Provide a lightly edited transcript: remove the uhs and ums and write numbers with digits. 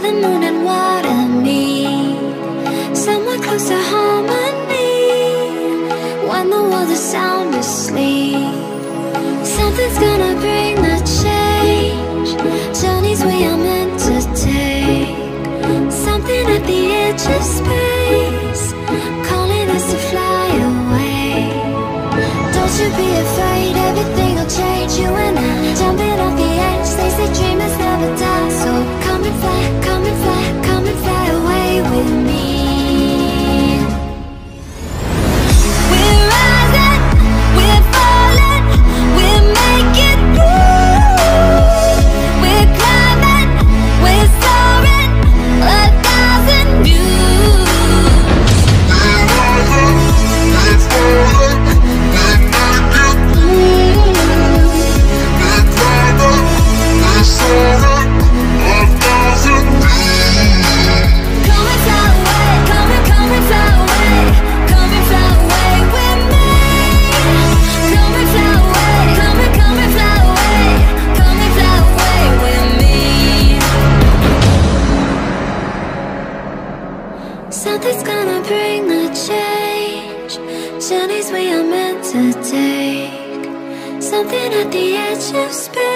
the moon and what I need. Somewhere close to harmony, when the world is sound asleep. Something's gonna bring the change, journeys we are meant to take. Something at the edge of space, calling us to fly away. Don't you be afraid, everything will change. You and I, jumping off the edge. They say dreamers never die, so come and fly, come and fly, come and fly away with me. We're rising, we're falling, we're making through. We're climbing, we're soaring, 1,000 views. We're rising, we're falling, we're making through. We're climbing, we're soaring, 1,000 views. Come and fly away, come and fly away, come and fly away with me. Come and fly away, come and fly away, come and fly away with me. Something's gonna bring the change, journeys we are meant to take. Something at the edge of space.